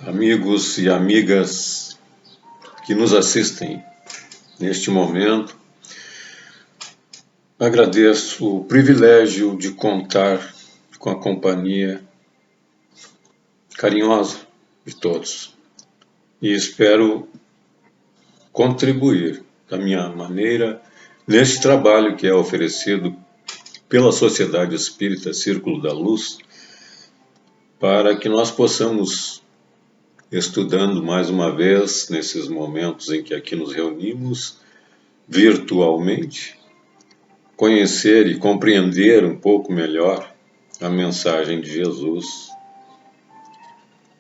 amigos e amigas que nos assistem neste momento. Agradeço o privilégio de contar com a companhia carinhosa de todos e espero contribuir da minha maneira neste trabalho que é oferecido pela Sociedade Espírita Círculo da Luz, para que nós possamos, estudando mais uma vez nesses momentos em que aqui nos reunimos virtualmente, conhecer e compreender um pouco melhor a mensagem de Jesus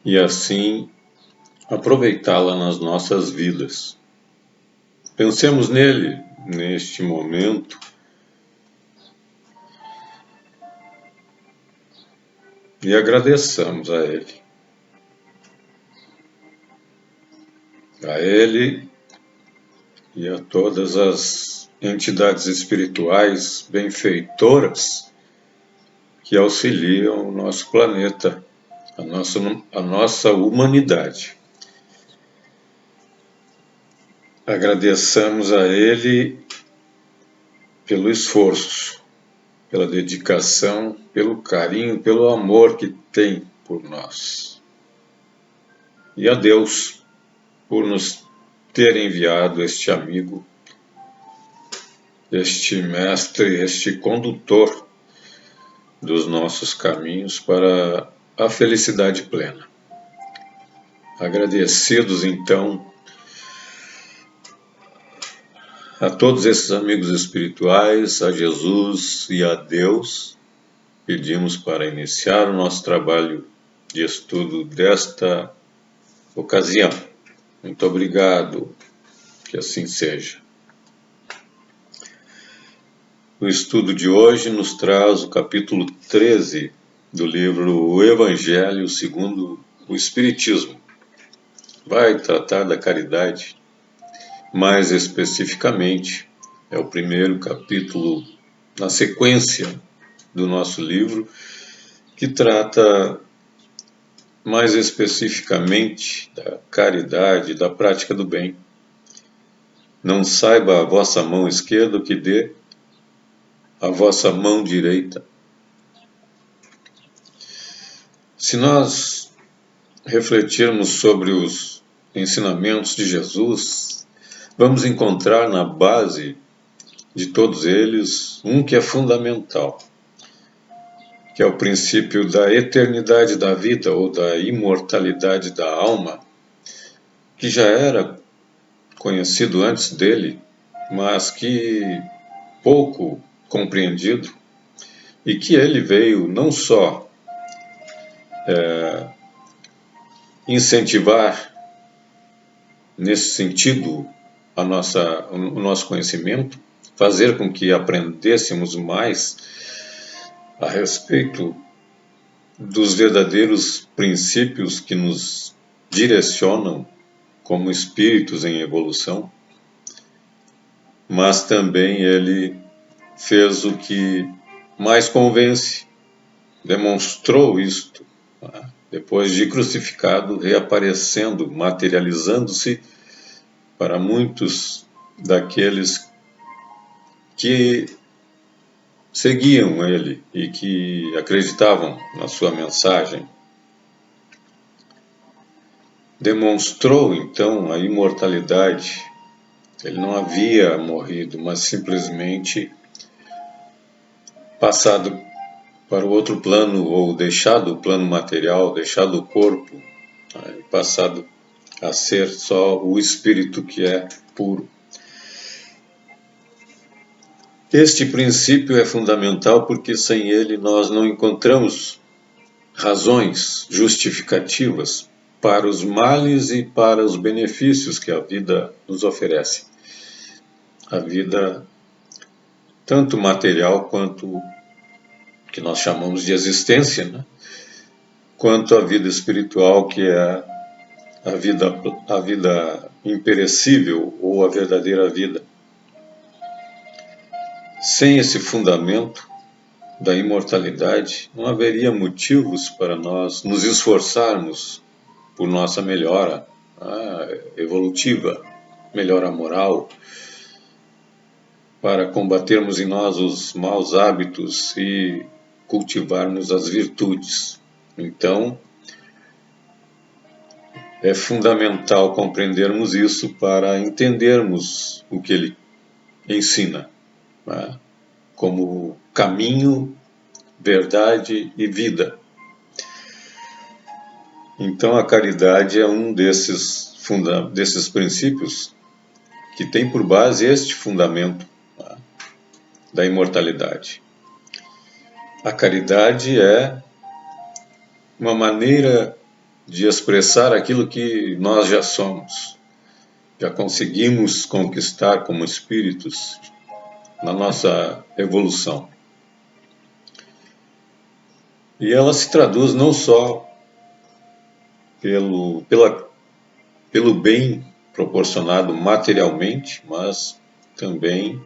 e assim aproveitá-la nas nossas vidas. Pensemos nele neste momento e agradeçamos a ele e a todas as entidades espirituais benfeitoras que auxiliam o nosso planeta, a nossa humanidade. Agradeçamos a ele pelo esforço, pela dedicação, pelo carinho, pelo amor que tem por nós. E a Deus por nos ter enviado este amigo, este mestre, este condutor dos nossos caminhos para a felicidade plena. Agradecidos, então, a todos esses amigos espirituais, a Jesus e a Deus, pedimos para iniciar o nosso trabalho de estudo desta ocasião. Muito obrigado, que assim seja. O estudo de hoje nos traz o capítulo 13 do livro O Evangelho segundo o Espiritismo. Vai tratar da caridade. Mais especificamente, é o primeiro capítulo na sequência do nosso livro, que trata mais especificamente da caridade, da prática do bem. Não saiba a vossa mão esquerda o que dê a vossa mão direita. Se nós refletirmos sobre os ensinamentos de Jesus, vamos encontrar na base de todos eles um que é fundamental, que é o princípio da eternidade da vida ou da imortalidade da alma, que já era conhecido antes dele, mas que pouco compreendido, e que ele veio não só incentivar nesse sentido o nosso conhecimento, fazer com que aprendêssemos mais a respeito dos verdadeiros princípios que nos direcionam como espíritos em evolução, mas também ele fez o que mais convence, demonstrou isto, depois de crucificado, reaparecendo, materializando-se para muitos daqueles que seguiam ele e que acreditavam na sua mensagem. Demonstrou então a imortalidade. Ele não havia morrido, mas simplesmente passado para o outro plano, ou deixado o plano material, deixado o corpo, passado a ser só o espírito que é puro. Este princípio é fundamental porque sem ele nós não encontramos razões justificativas para os males e para os benefícios que a vida nos oferece. A vida, tanto material quanto que nós chamamos de existência, né? Quanto a vida espiritual, que é a vida imperecível ou a verdadeira vida. Sem esse fundamento da imortalidade, não haveria motivos para nós nos esforçarmos por nossa melhora evolutiva, melhora moral, para combatermos em nós os maus hábitos e cultivarmos as virtudes. Então, é fundamental compreendermos isso para entendermos o que ele ensina, né? Como caminho, verdade e vida. Então a caridade é um desses princípios que tem por base este fundamento, né, da imortalidade. A caridade é uma maneira de expressar aquilo que nós já somos, já conseguimos conquistar como espíritos na nossa evolução. E ela se traduz não só pelo bem proporcionado materialmente, mas também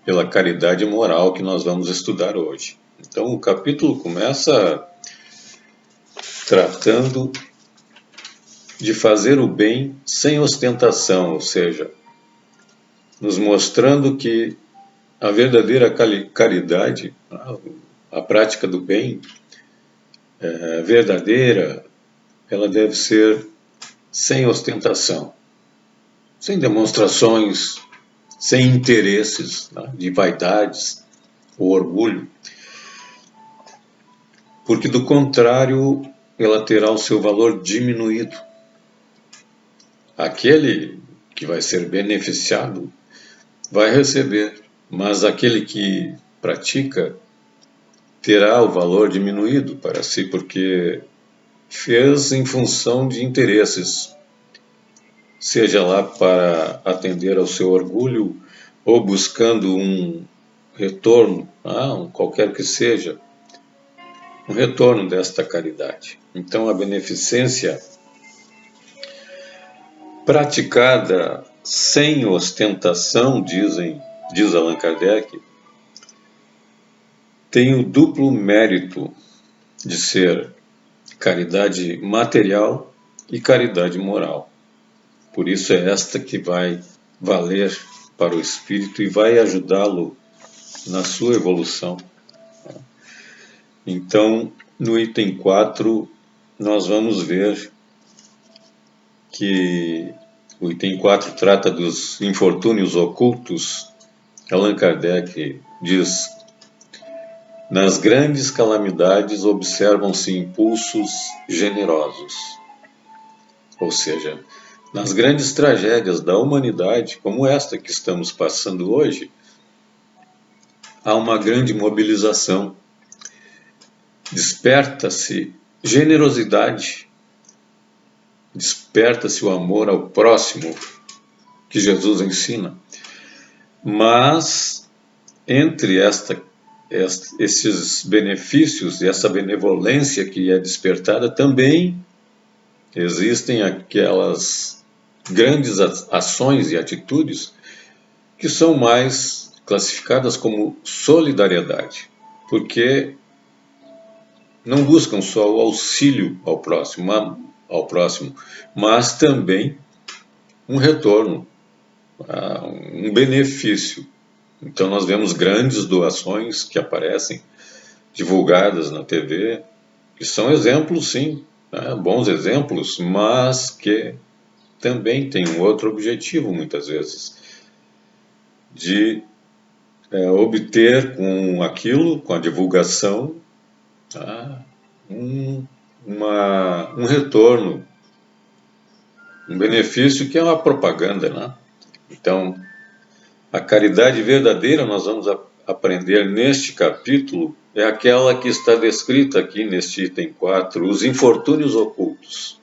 pela caridade moral que nós vamos estudar hoje. Então o capítulo começa tratando de fazer o bem sem ostentação, ou seja, nos mostrando que a verdadeira caridade, a prática do bem verdadeira, ela deve ser sem ostentação, sem demonstrações, sem interesses, né, de vaidades ou orgulho, porque do contrário ela terá o seu valor diminuído. Aquele que vai ser beneficiado vai receber, mas aquele que pratica terá o valor diminuído para si, porque fez em função de interesses, seja lá para atender ao seu orgulho ou buscando um retorno, qualquer que seja, um retorno desta caridade. Então a beneficência praticada sem ostentação, diz Allan Kardec, tem o duplo mérito de ser caridade material e caridade moral. Por isso é esta que vai valer para o espírito e vai ajudá-lo na sua evolução. Então, no item 4, nós vamos ver que o item 4 trata dos infortúnios ocultos. Allan Kardec diz: nas grandes calamidades observam-se impulsos generosos. Ou seja, nas grandes tragédias da humanidade, como esta que estamos passando hoje, há uma grande mobilização. Desperta-se generosidade, desperta-se o amor ao próximo que Jesus ensina. Mas entre esses benefícios e essa benevolência que é despertada, também existem aquelas grandes ações e atitudes que são mais classificadas como solidariedade, porque não buscam só o auxílio ao próximo, mas também um retorno, um benefício. Então nós vemos grandes doações que aparecem, divulgadas na TV, que são exemplos, sim, bons exemplos, mas que também têm um outro objetivo, muitas vezes, de obter com aquilo, com a divulgação, um retorno, um benefício que é uma propaganda, né? Então, a caridade verdadeira, nós vamos aprender neste capítulo, é aquela que está descrita aqui neste item 4, os infortúnios ocultos.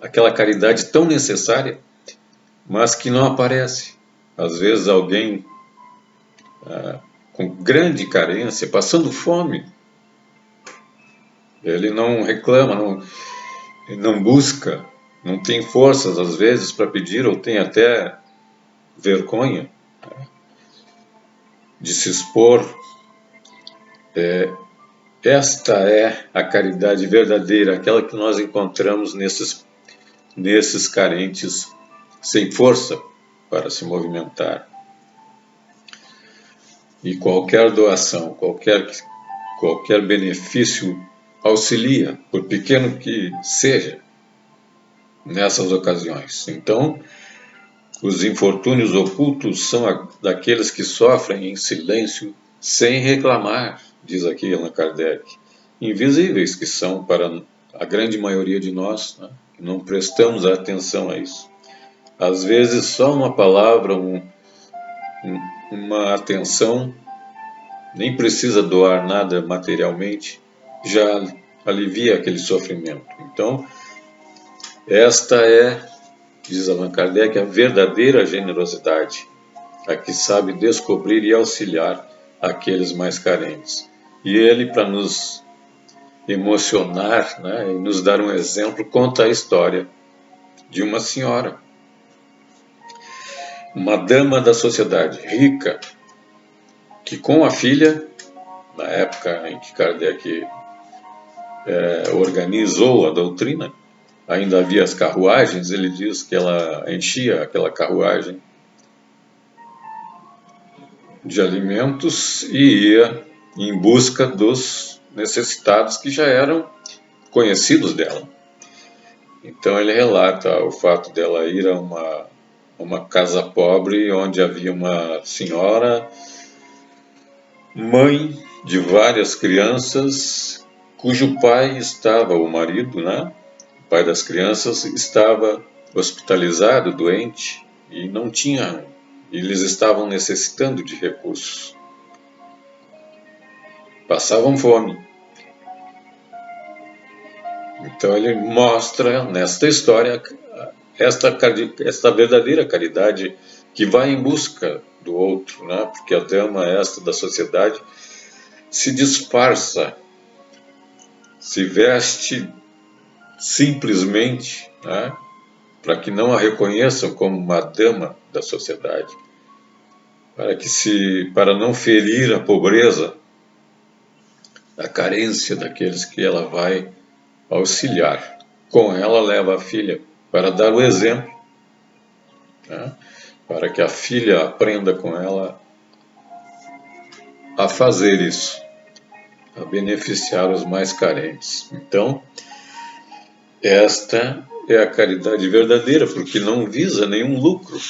Aquela caridade tão necessária, mas que não aparece. Às vezes alguém com grande carência, passando fome, ele não reclama, ele não busca, não tem forças às vezes para pedir, ou tem até vergonha de se expor, Esta é a caridade verdadeira, aquela que nós encontramos nesses carentes sem força para se movimentar. E qualquer doação, qualquer benefício auxilia, por pequeno que seja, nessas ocasiões. Então, os infortúnios ocultos são daqueles que sofrem em silêncio, sem reclamar, diz aqui Allan Kardec. Invisíveis que são para a grande maioria de nós, né? Não prestamos atenção a isso. Às vezes, só uma palavra, uma atenção, nem precisa doar nada materialmente, já alivia aquele sofrimento. Então, esta é, diz Allan Kardec, a verdadeira generosidade, a que sabe descobrir e auxiliar aqueles mais carentes. E ele, para nos emocionar, né, e nos dar um exemplo, conta a história de uma senhora, uma dama da sociedade, rica, que com a filha, na época em que Kardec organizou a doutrina, ainda havia as carruagens, ele diz que ela enchia aquela carruagem de alimentos e ia em busca dos necessitados que já eram conhecidos dela. Então ele relata o fato dela ir a uma casa pobre onde havia uma senhora, mãe de várias crianças, cujo pai estava, o marido, né? O pai das crianças estava hospitalizado, doente, e não tinha, eles estavam necessitando de recursos. Passavam fome. Então ele mostra nesta história esta verdadeira caridade que vai em busca do outro, né? Porque a dama esta da sociedade se disfarça, se veste simplesmente, né? Para que não a reconheçam como uma dama da sociedade, para não ferir a pobreza, a carência daqueles que ela vai auxiliar. Com ela leva a filha para dar o exemplo, né? Para que a filha aprenda com ela a fazer isso, a beneficiar os mais carentes. Então, esta é a caridade verdadeira, porque não visa nenhum lucro.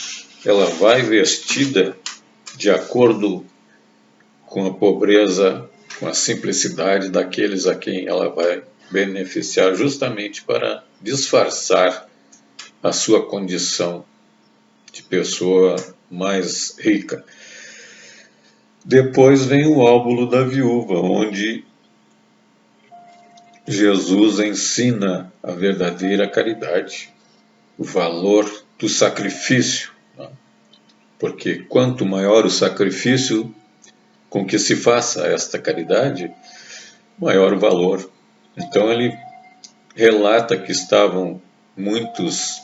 Ela vai vestida de acordo com a pobreza, com a simplicidade daqueles a quem ela vai beneficiar, justamente para disfarçar a sua condição de pessoa mais rica. Depois vem o óbolo da viúva, onde Jesus ensina a verdadeira caridade, o valor do sacrifício, né? Porque quanto maior o sacrifício com que se faça esta caridade, maior o valor. Então ele relata que estavam muitos,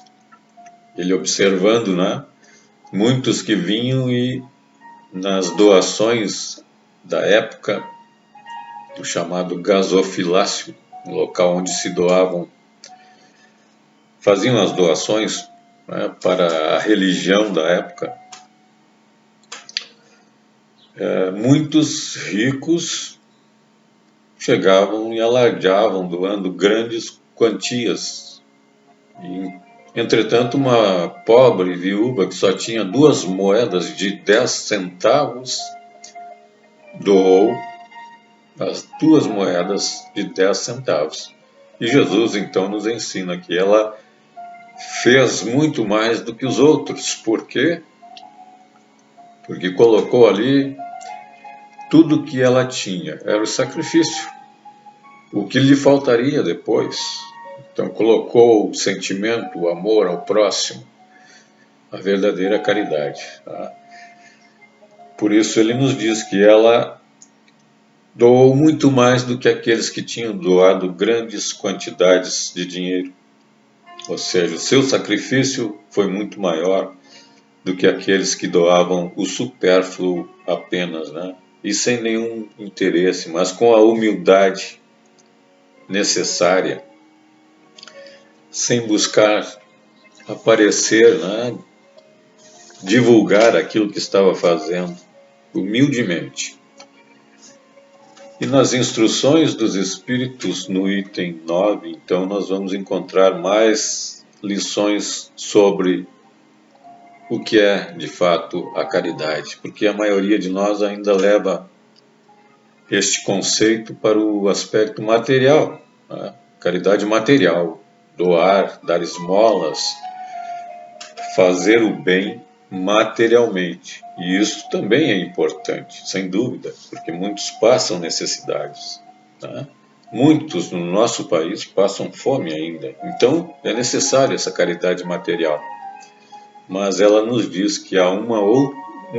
ele observando, né? Muitos que vinham e nas doações da época, do chamado gasofilácio, um local onde se doavam, faziam as doações, né, para a religião da época. Muitos ricos chegavam e alardeavam, doando grandes quantias. E, entretanto, uma pobre viúva que só tinha 2 moedas de 10 centavos doou as 2 moedas de 10 centavos. E Jesus então nos ensina que ela fez muito mais do que os outros. Por quê? Porque colocou ali tudo que ela tinha, era o sacrifício, o que lhe faltaria depois. Então colocou o sentimento, o amor ao próximo, a verdadeira caridade. Tá? Por isso ele nos diz que ela doou muito mais do que aqueles que tinham doado grandes quantidades de dinheiro. Ou seja, o seu sacrifício foi muito maior do que aqueles que doavam o supérfluo apenas, né? e sem nenhum interesse, mas com a humildade necessária, sem buscar aparecer, né? Divulgar aquilo que estava fazendo, humildemente. E nas instruções dos Espíritos, no item 9, então, nós vamos encontrar mais lições sobre o que é, de fato, a caridade, porque a maioria de nós ainda leva este conceito para o aspecto material, né? Caridade material, doar, dar esmolas, fazer o bem materialmente. E isso também é importante, sem dúvida, porque muitos passam necessidades, tá? Muitos no nosso país passam fome ainda. Então, é necessária essa caridade material. Mas ela nos diz que há um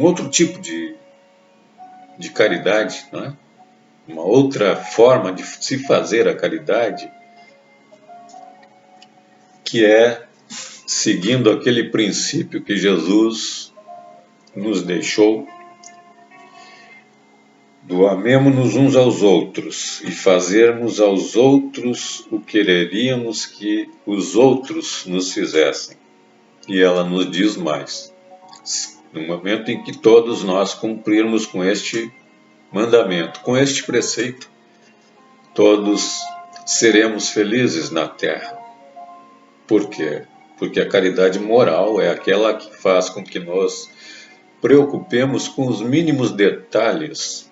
outro tipo de caridade, né? Uma outra forma de se fazer a caridade, que é seguindo aquele princípio que Jesus nos deixou, do amemo-nos uns aos outros e fazermos aos outros o que quereríamos que os outros nos fizessem. E ela nos diz mais: no momento em que todos nós cumprirmos com este mandamento, com este preceito, todos seremos felizes na terra. Por quê? Porque a caridade moral é aquela que faz com que nós preocupemos com os mínimos detalhes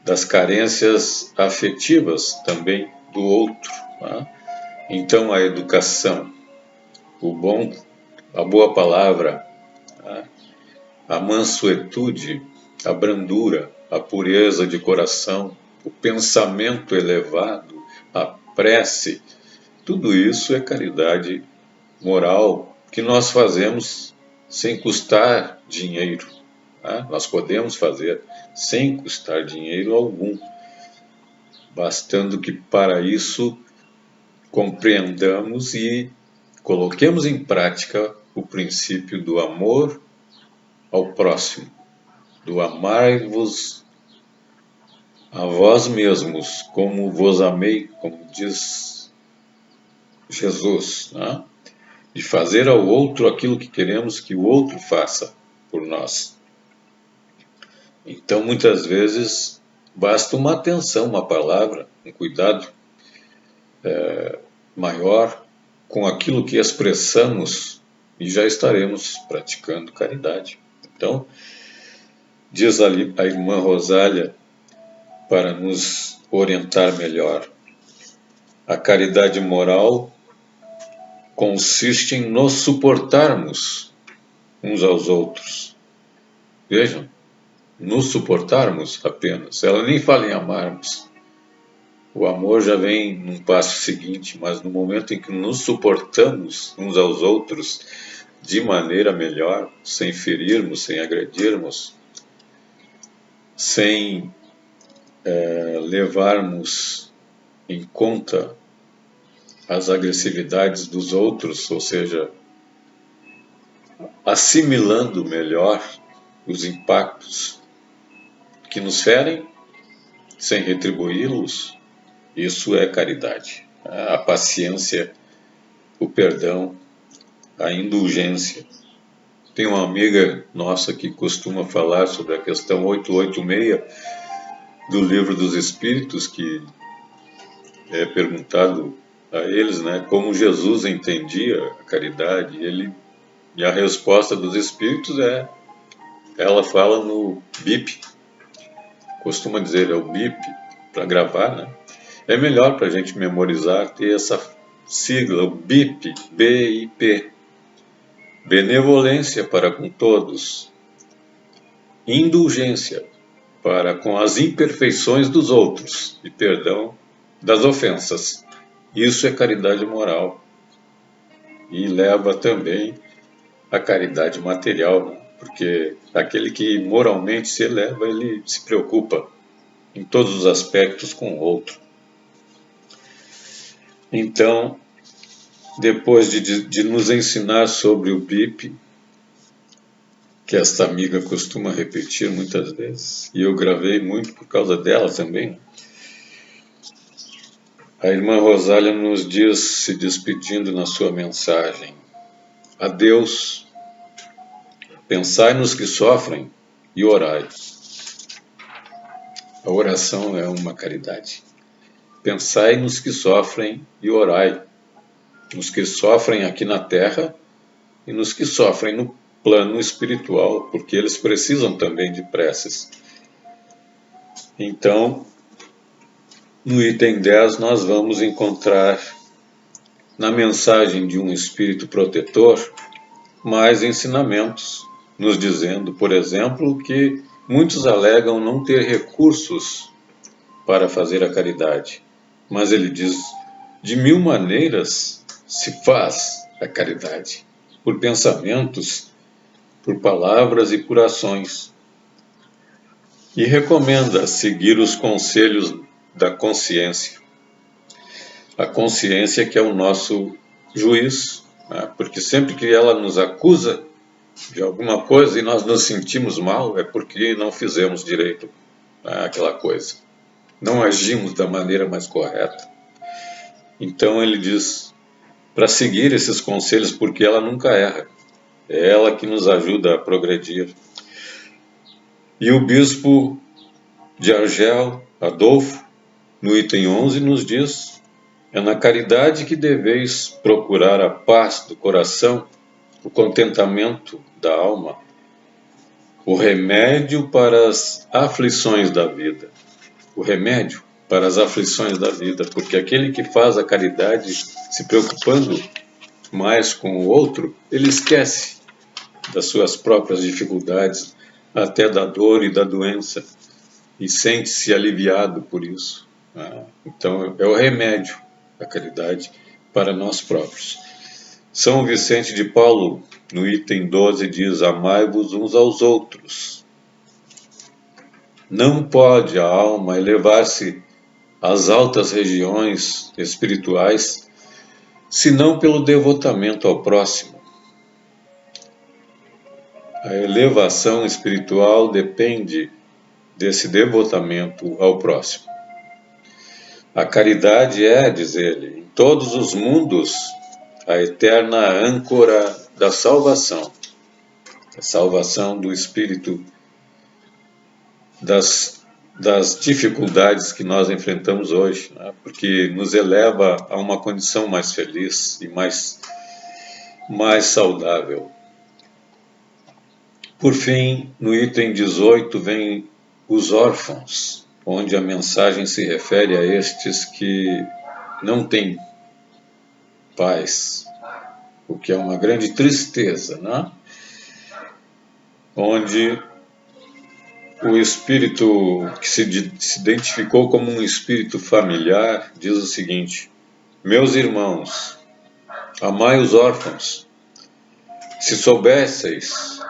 das carências afetivas também do outro, tá? Então a educação, a boa palavra, tá? A mansuetude, a brandura, a pureza de coração, o pensamento elevado, a prece, tudo isso é caridade moral que nós fazemos sem custar dinheiro. Tá? Nós podemos fazer sem custar dinheiro algum, bastando que para isso compreendamos e coloquemos em prática o princípio do amor ao próximo, do amai-vos a vós mesmos, como vos amei, como diz Jesus, né? De fazer ao outro aquilo que queremos que o outro faça por nós. Então, muitas vezes, basta uma atenção, uma palavra, um cuidado maior com aquilo que expressamos e já estaremos praticando caridade. Então, diz ali a irmã Rosália, para nos orientar melhor, a caridade moral consiste em nos suportarmos uns aos outros. Vejam, nos suportarmos apenas. Ela nem fala em amarmos. O amor já vem num passo seguinte, mas no momento em que nos suportamos uns aos outros de maneira melhor, sem ferirmos, sem agredirmos, sem levarmos em conta as agressividades dos outros, ou seja, assimilando melhor os impactos que nos ferem, sem retribuí-los, isso é caridade. A paciência, o perdão, a indulgência. Tem uma amiga nossa que costuma falar sobre a questão 886 do Livro dos Espíritos, que é perguntado a eles, né, como Jesus entendia a caridade, e a resposta dos Espíritos ela fala no BIP, costuma dizer, é o BIP, para gravar, né? É melhor para a gente memorizar, ter essa sigla, o BIP, BIP, benevolência para com todos, indulgência para com as imperfeições dos outros e perdão das ofensas. Isso é caridade moral e leva também a caridade material, né? Porque aquele que moralmente se eleva, ele se preocupa em todos os aspectos com o outro. Então, depois de nos ensinar sobre o BIP, que esta amiga costuma repetir muitas vezes, e eu gravei muito por causa dela também. A irmã Rosália nos diz, se despedindo na sua mensagem: adeus, pensai nos que sofrem e orai. A oração é uma caridade. Pensai nos que sofrem e orai. Nos que sofrem aqui na terra e nos que sofrem no plano espiritual, porque eles precisam também de preces. Então, no item 10, nós vamos encontrar, na mensagem de um espírito protetor, mais ensinamentos, nos dizendo, por exemplo, que muitos alegam não ter recursos para fazer a caridade. Mas ele diz, de 1000 maneiras se faz a caridade, por pensamentos, por palavras e por ações. E recomenda seguir os conselhos da consciência. A consciência que é o nosso juiz, né? Porque sempre que ela nos acusa de alguma coisa e nós nos sentimos mal, é porque não fizemos direito, né, aquela coisa. Não agimos da maneira mais correta. Então ele diz para seguir esses conselhos, porque ela nunca erra. É ela que nos ajuda a progredir. E o bispo de Argel, Adolfo, no item 11, nos diz: é na caridade que deveis procurar a paz do coração, o contentamento da alma, o remédio para as aflições da vida. O remédio para as aflições da vida, porque aquele que faz a caridade se preocupando mais com o outro, ele esquece das suas próprias dificuldades, até da dor e da doença, e sente-se aliviado por isso. Então, é o remédio, a caridade, para nós próprios. São Vicente de Paulo, no item 12, diz: amai-vos uns aos outros. Não pode a alma elevar-se às altas regiões espirituais, senão pelo devotamento ao próximo. A elevação espiritual depende desse devotamento ao próximo. A caridade é, diz ele, em todos os mundos, a eterna âncora da salvação. A salvação do espírito das dificuldades que nós enfrentamos hoje, né? Porque nos eleva a uma condição mais feliz e mais saudável. Por fim, no item 18 vem os órfãos, onde a mensagem se refere a estes que não têm pais, o que é uma grande tristeza, né? Onde o espírito que se identificou como um espírito familiar diz o seguinte: meus irmãos, amai os órfãos. Se soubesseis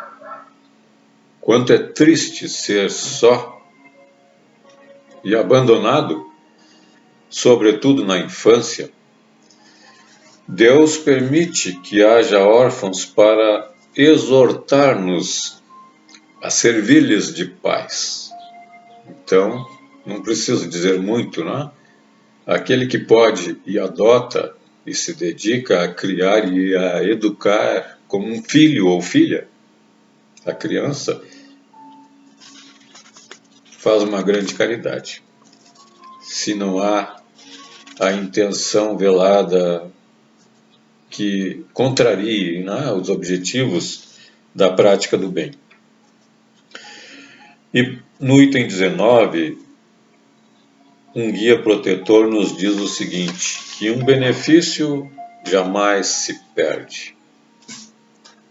quanto é triste ser só e abandonado, sobretudo na infância, Deus permite que haja órfãos para exortar-nos a servir-lhes de pais. Então, não preciso dizer muito, né? Aquele que pode e adota e se dedica a criar e a educar como um filho ou filha, a criança, faz uma grande caridade. Se não há a intenção velada que contrarie, né, os objetivos da prática do bem. E no item 19, um guia protetor nos diz o seguinte, que um benefício jamais se perde.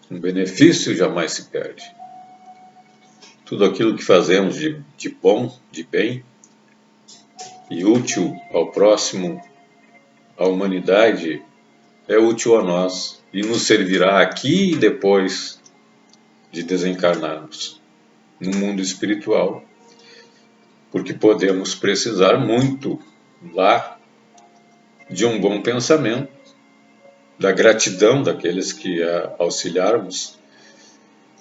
Um benefício jamais se perde. Tudo aquilo que fazemos de bom, de bem e útil ao próximo, à humanidade, é útil a nós e nos servirá aqui e depois de desencarnarmos no mundo espiritual, porque podemos precisar muito lá de um bom pensamento, da gratidão daqueles que auxiliarmos,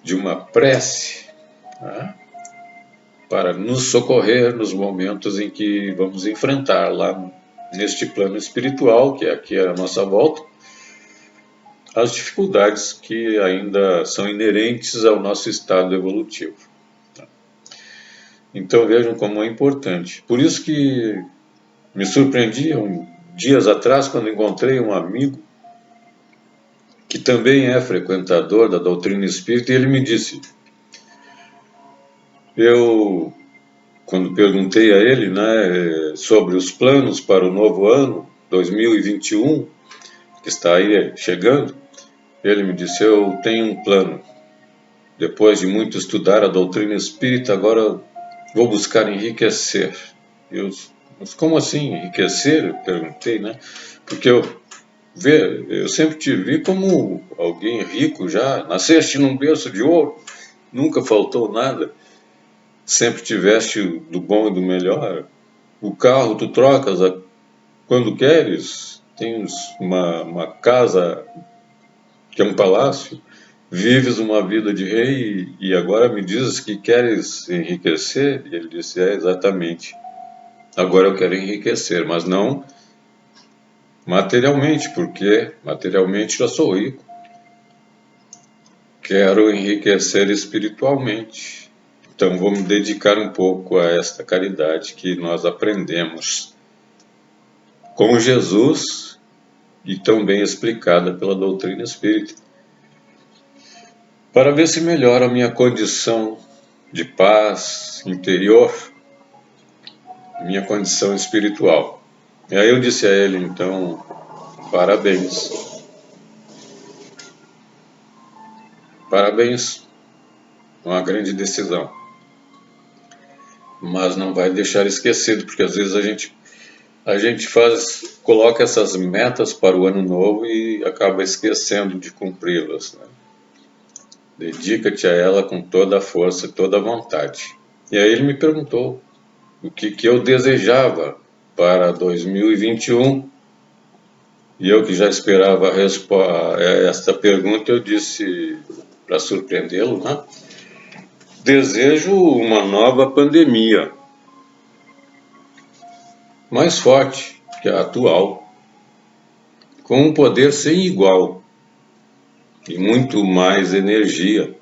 de uma prece, tá? Para nos socorrer nos momentos em que vamos enfrentar lá neste plano espiritual, que é aqui a nossa volta, as dificuldades que ainda são inerentes ao nosso estado evolutivo. Então vejam como é importante. Por isso que me surpreendi dias atrás quando encontrei um amigo que também é frequentador da doutrina espírita, e ele me disse, quando perguntei a ele, né, sobre os planos para o novo ano, 2021, que está aí chegando, ele me disse, eu tenho um plano. Depois de muito estudar a doutrina espírita, agora vou buscar enriquecer. Mas como assim enriquecer? Eu perguntei, né? Porque eu sempre te vi como alguém rico já. Nasceste num berço de ouro, nunca faltou nada. Sempre tiveste do bom e do melhor. O carro tu trocas quando queres. Tens uma casa que é um palácio. Vives uma vida de rei e agora me dizes que queres enriquecer? E ele disse, exatamente. Agora eu quero enriquecer, mas não materialmente, porque materialmente já sou rico. Quero enriquecer espiritualmente. Então vou me dedicar um pouco a esta caridade que nós aprendemos com Jesus e tão bem explicada pela doutrina espírita, para ver se melhora a minha condição de paz interior, minha condição espiritual. E aí eu disse a ele, então, parabéns. Parabéns, uma grande decisão. Mas não vai deixar esquecido, porque às vezes a gente coloca essas metas para o ano novo e acaba esquecendo de cumpri-las, né? Dedica-te a ela com toda a força e toda a vontade. E aí ele me perguntou o que eu desejava para 2021. E eu que já esperava esta pergunta, eu disse, para surpreendê-lo, né? Desejo uma nova pandemia, mais forte que a atual, com um poder sem igual e muito mais energia.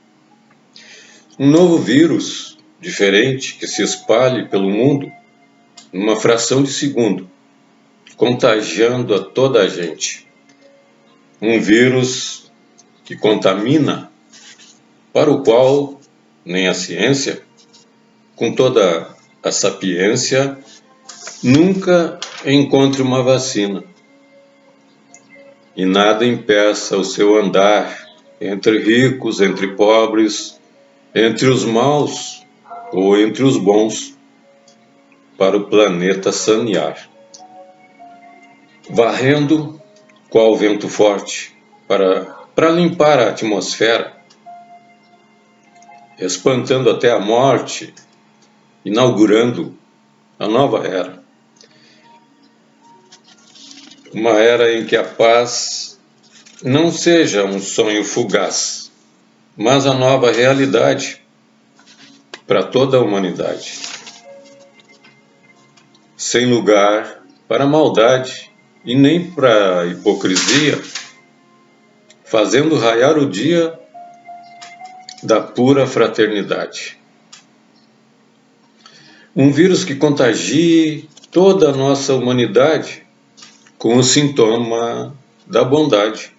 Um novo vírus diferente que se espalhe pelo mundo numa fração de segundo, contagiando a toda a gente. Um vírus que contamina, para o qual nem a ciência, com toda a sapiência, nunca encontre uma vacina. E nada impeça o seu andar entre ricos, entre pobres, entre os maus ou entre os bons, para o planeta sanear. Varrendo qual vento forte para limpar a atmosfera, espantando até a morte, inaugurando a nova era. Uma era em que a paz não seja um sonho fugaz, mas a nova realidade para toda a humanidade. Sem lugar para maldade e nem para hipocrisia, fazendo raiar o dia da pura fraternidade. Um vírus que contagie toda a nossa humanidade com o sintoma da bondade,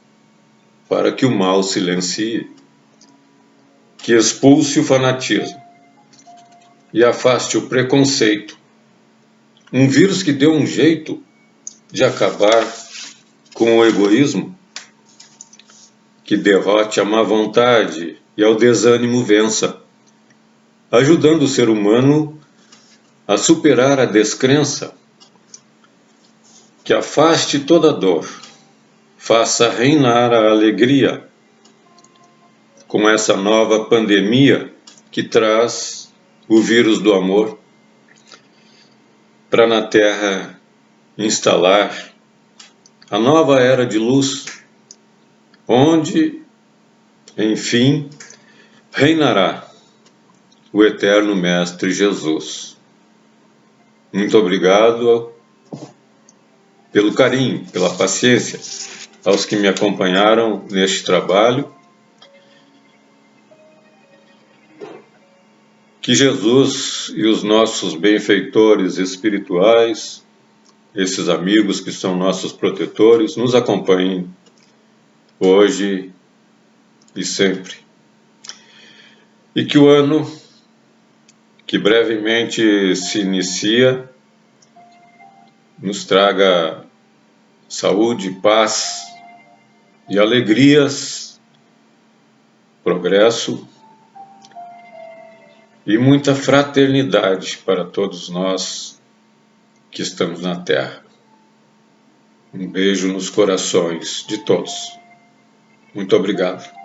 para que o mal silencie, que expulse o fanatismo e afaste o preconceito. Um vírus que deu um jeito de acabar com o egoísmo, que derrote a má vontade e ao desânimo vença, ajudando o ser humano a superar a descrença, que afaste toda dor, faça reinar a alegria, com essa nova pandemia que traz o vírus do amor, para na Terra instalar a nova era de luz, onde, enfim, reinará o eterno Mestre Jesus. Muito obrigado pelo carinho, pela paciência, aos que me acompanharam neste trabalho. Que Jesus e os nossos benfeitores espirituais, esses amigos que são nossos protetores, nos acompanhem hoje e sempre. E que o ano que brevemente se inicia nos traga saúde, paz e alegrias, progresso e muita fraternidade para todos nós que estamos na Terra. Um beijo nos corações de todos. Muito obrigado.